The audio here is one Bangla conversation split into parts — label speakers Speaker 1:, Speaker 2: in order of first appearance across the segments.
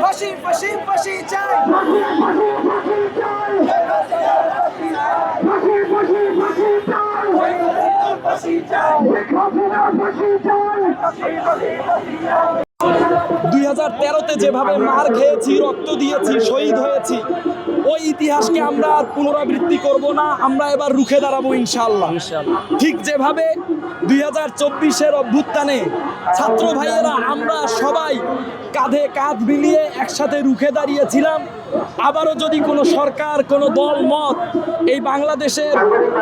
Speaker 1: ফাঁসি ফাঁসি ফাঁসি চাই, ফাঁসি চাই। 2013-তে যেভাবে মার খেয়েছি, রক্ত দিয়েছি, শহীদ হয়েছি, ওই ইতিহাসকে আমরা আর পুনরাবৃত্তি করব না। আমরা এবার রুখে দাঁড়াবো ইনশাআল্লাহ। ঠিক যেভাবে 2024-এর অভ্যুত্থানে ছাত্র ভাইয়েরা আমরা সবাই কাঁধে কাঁধ মিলিয়ে একসাথে রুখে দাঁড়িয়েছিলাম, আবারও যদি কোনো সরকার, কোনো দল মত এই বাংলাদেশের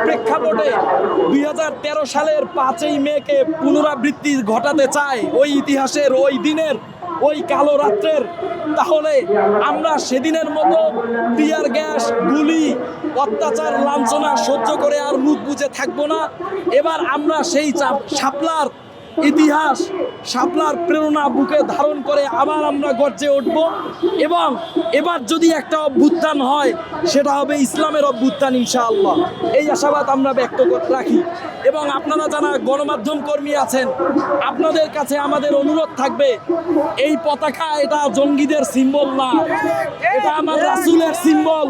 Speaker 1: প্রেক্ষাপটে 2013 সালের 5ই মেকে পুনরাবৃত্তি ঘটাতে চায়, ওই ইতিহাসের, ওই দিনের, ওই কালো রাত্রের, তাহলে আমরা সেদিনের মতো টিয়ার গ্যাস, গুলি, অত্যাচার, লাঞ্ছনা সহ্য করে আর মুখ বুজে থাকবো না। এবার আমরা সেই শাপলার ইতিহাস, শাপলার প্রেরণা বুকে ধারণ করে আবার আমরা গর্জে উঠব। এবং এবার যদি একটা অভ্যুত্থান হয়, সেটা হবে ইসলামের অভ্যুত্থান ইনশাআল্লাহ। এই আশাবাদ আমরা ব্যক্ত রাখি। এবং আপনারা যারা গণমাধ্যম কর্মী আছেন, আপনাদের কাছে আমাদের অনুরোধ থাকবে, এই পতাকা এটা জঙ্গিদের সিম্বল না, এটা আমার রাসূলের সিম্বল,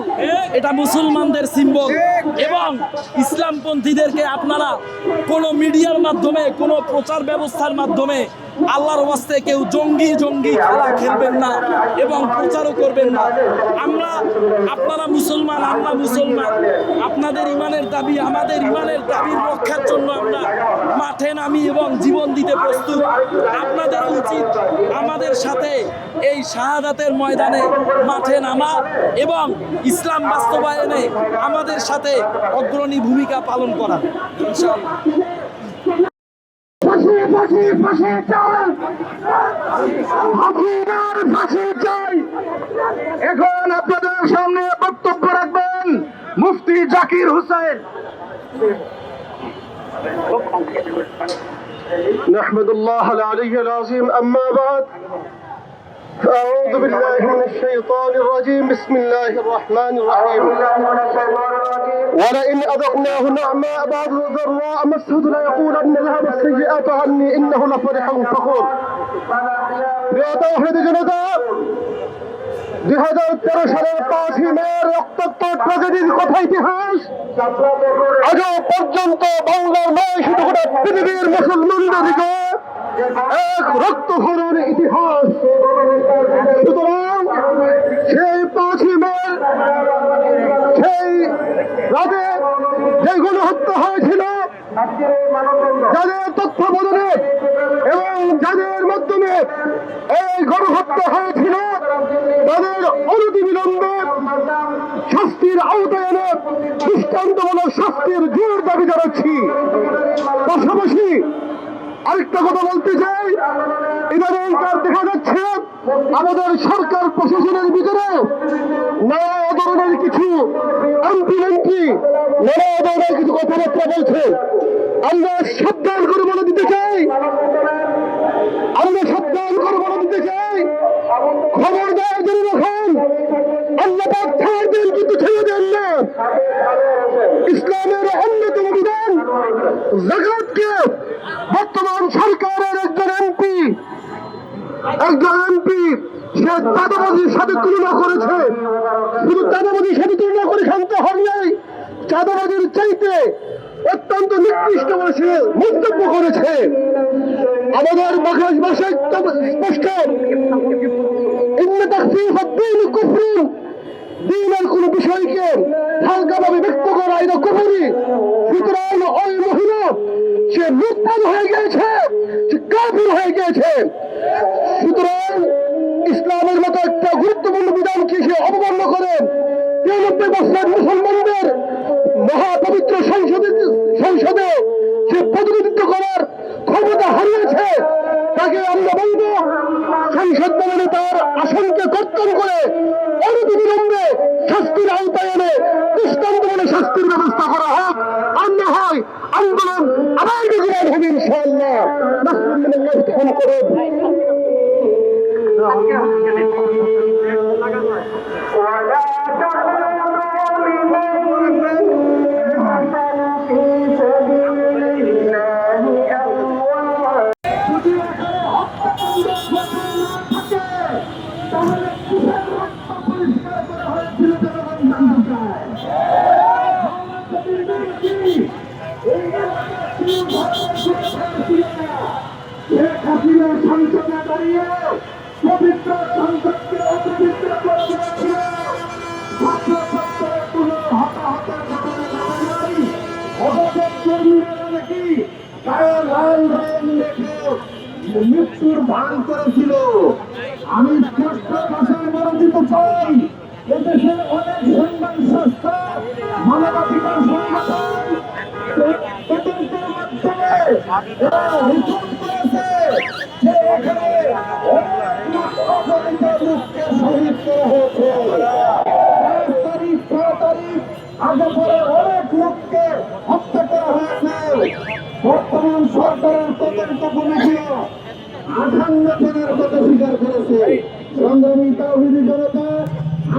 Speaker 1: এটা মুসলমানদের সিম্বল। এবং ইসলামপন্থীদেরকে আপনারা কোনো মিডিয়ার মাধ্যমে, কোনো প্রচার ব্যবস্থার মাধ্যমে আল্লাহর ওয়াস্তে কেউ জঙ্গি জঙ্গি খেলা খেলবেন না এবং প্রচারও করবেন না। আপনারা মুসলমান, আমরা মুসলমান, আপনাদের ইমানের দাবি, আমাদের ইমানের দাবির রক্ষার জন্য আমরা মাঠে নামি এবং জীবন দিতে প্রস্তুত। আপনাদের উচিত আমাদের সাথে এই শাহাদাতের ময়দানে মাঠে নামা এবং ইসলাম বাস্তবায়নে আমাদের সাথে অগ্রণী ভূমিকা পালন করা। ইনশাআল্লাহ।
Speaker 2: এখন আপনাদের সামনে বক্তব্য রাখবেন মুফতি জাকির হোসেন। নাহমাদুল্লাহ আল-আলিয়্যিল আযীম, আম্মা বা'দ, أعوذ بالله من الشيطان الرجيم، بسم الله الرحمن الرحيم. ولئن أذقناه نعماء بعد ضراء مسه ليقولن ذهب السيئات عني إنه لفرح فخور. জনতা, 2013 সালের 5ই মে রক্তাক্ত ট্র্যাজেডির কথা ইতিহাস আজও পর্যন্ত বাংলার নয়, শুধু গোটা পৃথিবীর মুসলমানদের দিকে এক রক্তক্ষরণ ইতিহাস। সুতরাং সেই 5ই মে, সেই রাতে যে গণহত্যা হয়েছিল, যাদের তত্ত্বাবধানে এবং যাদের মাধ্যমে এই গণহত্যা হয়েছিল, তাদের অনতিবিলম্বে শাস্তির আওতায় এনে দৃষ্টান্তমূলক শাস্তির জোর দাবি জানাচ্ছি। পাশাপাশি আরেকটা কথা বলতে চাই, ইদানিংকার দেখা যাচ্ছে আমাদের সরকার প্রশাসনের ভিতরে নানা ধরনের কিছু এমপি নানা ধরনের কিছু কথাবার্তা বলছে। আমরা সাবধান করে বলে দিতে চাই, খবরদার জেনে রাখুন, আল্লাহ পাক ছাড় দেন কিন্তু ছেড়ে দেন না। ইসলামের অন্যতম বিধান যাকাতকে বর্তমান সরকারের একজন এমপি সে চাঁদাবাজির সাথে তুলনা করেছে। শুধু চাঁদাবাজির সাথে তুলনা করে শান্ত হন নাই, চাঁদাবাজির চাইতে অত্যন্ত নিকৃষ্ট বসে মন্তব্য করেছে। আমাদের ভাষায় স্পষ্ট, দিনের কোন বিষয়কে হালকাভাবে ব্যক্ত করা এটা কুফরি। সুতরাং ওই মহিলা সে মুরতাদ হয়ে গিয়েছে, সে কাফির হয়ে গিয়েছে। সুতরাং ইসলামের মতো একটা গুরুত্বপূর্ণ বিধানকে সে অবমাননা করে 93 বছরের মুসলমানদের মহাপবিত্র সংসদে সে প্রতিনিধিত্ব করার ক্ষমতা হারিয়েছে। তাকে আমরা বলব, সংসদ ভবনে তার আসনকে কর্তন করে অনতিবিলম্বে শাস্তির আওতায় এনে দৃষ্টান্তমূলক শাস্তির ব্যবস্থা করা হোক। আর না হয় আন্দোলন আবার বিজয় হবে ইনশাআল্লাহ। ফোন করে
Speaker 3: তাহলে
Speaker 2: ছাত্রকে অতিরিক্ত করে দিয়েছিল। ছাত্র ছাত্রের কোনো হতাহতের ঘটনা ঘটে নাই। অবসর কর্মীরা নাকি গায়ে লাল রং দেখে মৃত্যুর ভান করেছিল। আমি স্পষ্ট ভাষায় বলে দিতে চাই, এদেশের অনেক সংবাদ সংস্থা, মানবাধিকার সংগঠন তদন্তের মাধ্যমে এরা রিপোর্ট করেছে যে এখানে অনেক অপরাধিত লোককে শহীদ করা হয়েছে। 5 তারিখ 6 তারিখ আগে পরে অনেক লোককে হত্যা করা হয়েছে। বর্তমান সরকারের তদন্ত কমিটিও 58 জনের কথা স্বীকার করেছে। সংগ্রামী তাওহীদি জনতা,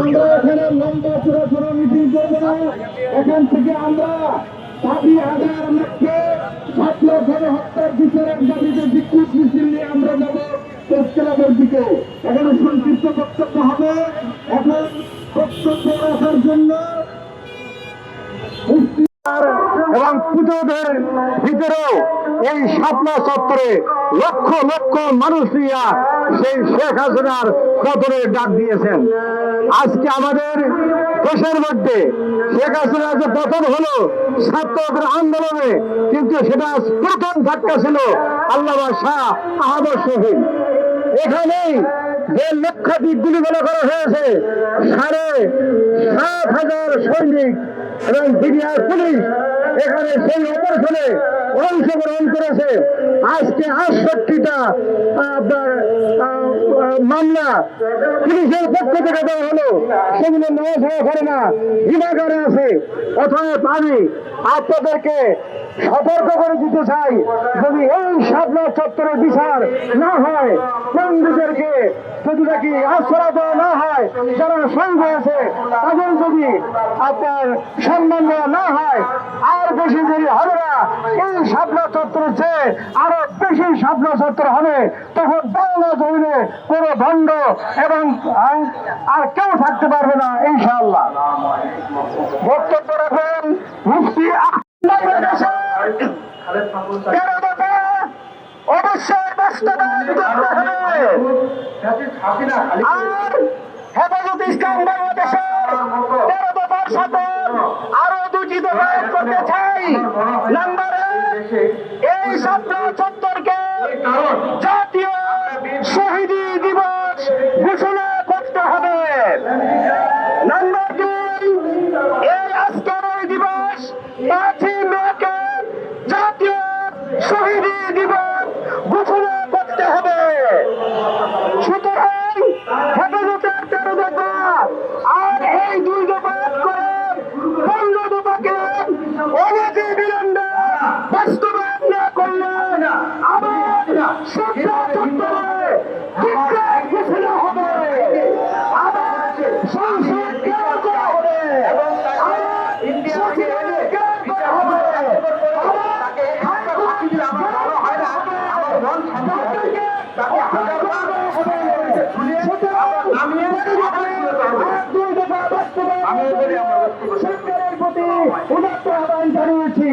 Speaker 2: আমরা এখানে লম্বা চূড়া মিটিং করবো না। এখান থেকে আমরা দাবি আদায়ের লক্ষ্যে ছাত্র গণহত্যার বিচারের দাবিতে বিক্ষোভ মিছিল নিয়ে আমরা যাবো প্রেস ক্লাবের দিকে। এখানে সংক্ষিপ্ত বক্তব্য হবে। এখন বক্তব্য রাখার জন্য এবং পুজোদের ভিতরেও এই শাপলা চত্বরে লক্ষ লক্ষ মানুষ নিয়ে সেই শেখ হাসিনার পতনের ডাক দিয়েছেন। আজকে আমাদের দেশের মধ্যে শেখ হাসিনার যে পতন হলো ছাত্রদের আন্দোলনে, কিন্তু সেটা প্রথম ধাক্কা ছিল আল্লামা শাহ আহমদ শহীদ। এখানেই যে লক্ষাধিক গুলিগুলো করা হয়েছে, 7,500 সৈনিক এবং বিডিআর পুলিশ এখানে সেই অপারেশনে অংশগ্রহণ করেছে। আজকে 68টা আপনার মামলা পুলিশের পক্ষ থেকে দেওয়া হলো, সেগুলো নেওয়া যাওয়া করে না, হিমাগারে আছে। অতএব আমি আপনাদেরকে সতর্ক করে দিতে চাই, যদি এই শাপলা চত্বরের বিচার না হয়, বন্দীদেরকে যদি নাকি আশ্রয় দেওয়া না হয়, যারা শহীদ হয়েছে তাদের যদি আপনার সম্মান দেওয়া না হয়, আর বেশি দেরি হবে না। এই শাপলা চত্বরের চেয়ে আরো বেশি শাপলা চত্বর হবে। তখন বাংলা জমিনে কোনো দণ্ড এবং আর কেউ থাকতে পারবে না ইনশাআল্লাহ। বক্তব্য রাখবেন মুফতি অবশ্যই বাস্তবায়ন করতে হবে। আর হেফাজত ইসলাম বাংলাদেশের 13 দফার সাথে আরো 2টি দফা করতে চাই। নাম্বার 1, এই শাপলা চত্বরকে জাতীয় শহীদি দিবস ঘোষণা করতে হবে। নাম্বার 2, এই আজকের এই দিবস 5ই মেকে জাতীয় শহীদি দিবস ঘোষণা করতে হবে। সুতরাং হেফাজতের 13 দফা আর এই 2 দফা করে 15 দফাকে অনতি বিলম্বে বাস্তবায়ন না করলে আবার শাপলা চত্বরে বিক্ষোভ ঘোষণা হবে, আবার সংসদ ঘেরাও করা হবে, আবার সচিবালয় ঘেরাও করা হবে, সরকারের প্রতি উদাত্ত আহ্বান জানিয়েছি।